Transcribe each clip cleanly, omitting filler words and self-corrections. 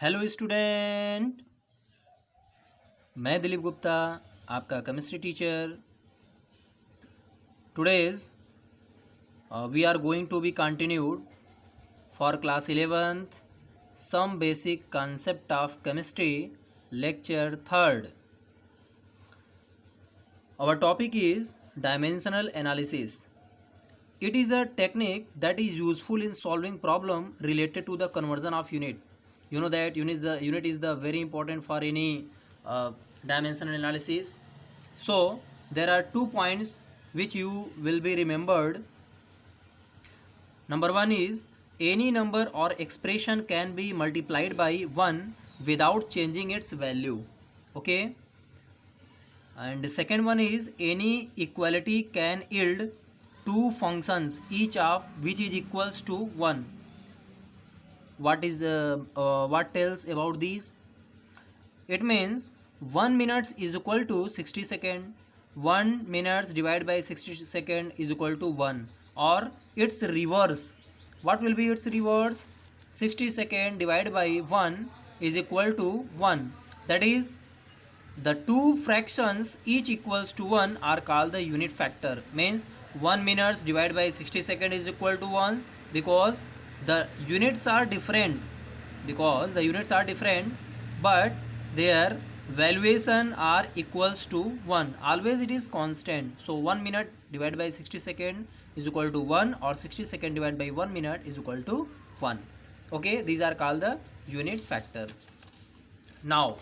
Hello student. मैं दिलीप गुप्ता, आपका chemistry teacher. Today's we are going to be continued for class 11th some basic concept of chemistry, lecture 3rd. Our topic is dimensional analysis. It is a technique that is useful in solving problem related to the conversion of unit. You know that unit is the very important for any dimensional analysis. So there are 2 points which you will be remembered. Number 1 is any number or expression can be multiplied by 1 without changing its value. Okay. And the second one is any equality can yield two functions each of which is equals to 1. What tells about these? It means 1 minute is equal to 60 second. 1 minute divided by 60 second is equal to 1, or its reverse. What will be its reverse? 60 second divided by 1 is equal to 1. That is, the two fractions each equals to 1 are called the unit factor. Means 1 minute divided by 60 second is equal to 1 because the units are different. But their valuation are equals to 1. Always it is constant. So 1 minute divided by 60 second is equal to 1, or 60 second divided by 1 minute is equal to 1. Okay, these are called the unit factor. Now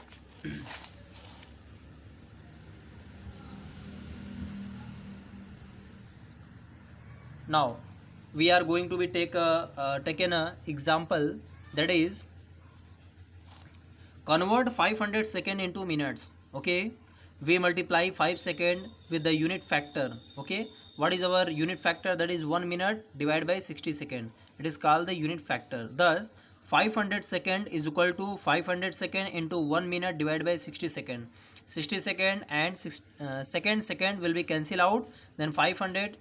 Now we are going to be taken a example, that is convert 500 second into minutes. Okay, we multiply 5 second with the unit factor. Okay, what is our unit factor? That is 1 minute divided by 60 second. It is called the unit factor. Thus 500 second is equal to 500 second into 1 minute divided by 60 second. 60 second and second will be cancel out. Then 500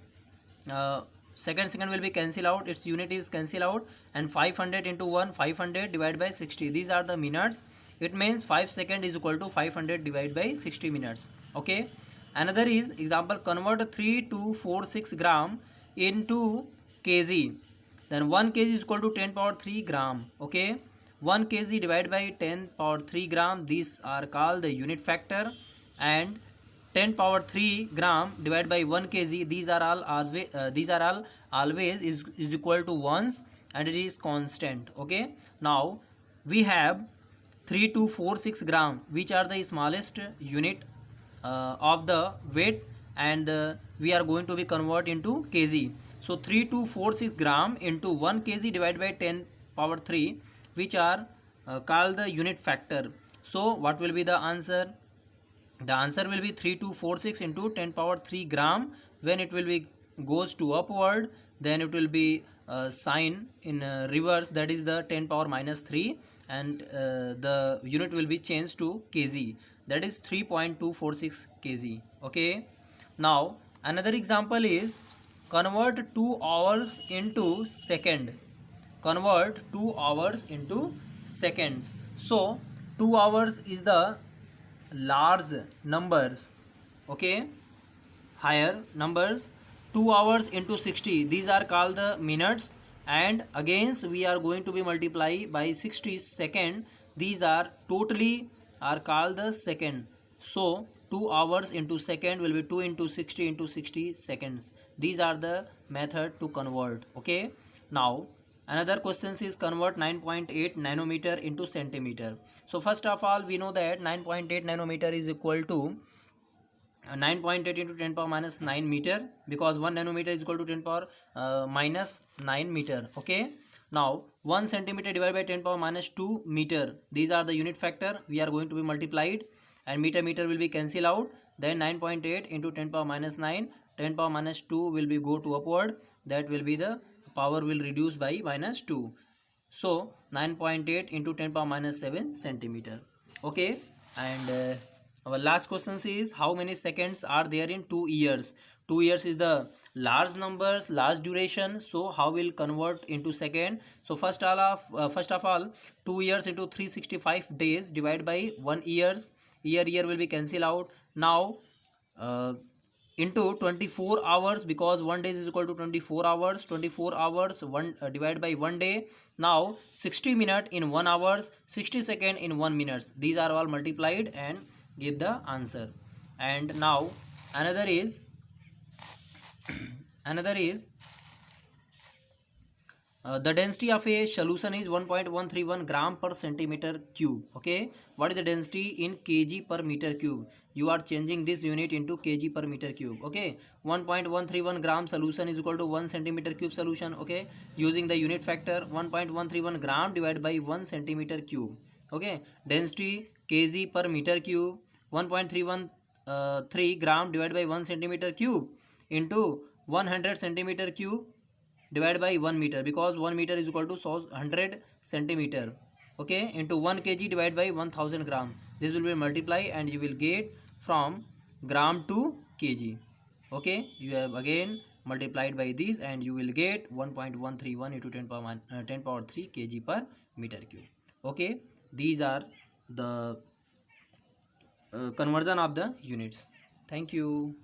second will be cancel out, its unit is cancel out, and 500 into 1, 500 divided by 60, these are the minutes. It means 5 second is equal to 500 divided by 60 minutes. Okay, another is example, convert 3246 gram into kg. Then 1 kg is equal to 10 power 3 gram. Okay, 1 kg divided by 10 power 3 gram, these are called the unit factor. And 10 power 3 gram divided by 1 kg, these are all always is equal to 1s, and it is constant. Okay, now we have 3246 gram, which are the smallest unit of the weight, and we are going to be convert into kg. So 3246 gram into 1 kg divided by 10 power 3, which are called the unit factor. So what will be the answer? The answer will be 3246 into 10 power 3 gram. When it will be goes to upward, then it will be sign in reverse, that is the 10 power minus 3, and the unit will be changed to kg, that is 3.246 kg. Okay, now another example is convert 2 hours into second. Convert 2 hours into seconds. So 2 hours is the large numbers. Okay, higher numbers. 2 hours into 60, these are called the minutes, and against we are going to be multiply by 60 second, these are totally are called the second. So 2 hours into second will be 2 into 60 into 60 seconds. These are the method to convert. Okay, now another question is convert 9.8 nanometer into centimeter. So first of all, we know that 9.8 nanometer is equal to 9.8 into 10 power minus 9 meter, because 1 nanometer is equal to 10 power minus 9 meter. Okay, now 1 centimeter divided by 10 power minus 2 meter, these are the unit factor. We are going to be multiplied, and meter will be cancel out. Then 9.8 into 10 power minus 9, 10 power minus 2 will be go to upward, that will be the power will reduce by minus 2. So 9.8 into 10 power minus 7 centimeter. Okay, and our last question is how many seconds are there in 2 years? 2 years is the large numbers, large duration. So how will convert into second? So first of all 2 years into 365 days divide by 1 years. Year will be cancel out. Now into 24 hours, because 1 day is equal to 24 hours. 24 hours one divide by 1 day. Now 60 minute in 1 hours, 60 second in 1 minutes. These are all multiplied and give the answer. And now another is the density of a solution is 1.131 gram per centimeter cube. Okay, what is the density in kg per meter cube? You are changing this unit into kg per meter cube. Okay, 1.131 gram solution is equal to 1 centimeter cube solution. Okay, using the unit factor 1.131 gram divided by 1 centimeter cube. Okay, density kg per meter cube, 1.313 gram divided by 1 centimeter cube into 100 centimeter cube divided by 1 meter, because 1 meter is equal to 100 centimeter. Okay, into 1 kg divided by 1000 gram. This will be multiply and you will get from gram to kg. Okay, you have again multiplied by this and you will get 1.131 into 10 power 3 kg per meter cube. Okay, these are the conversion of the units. Thank you.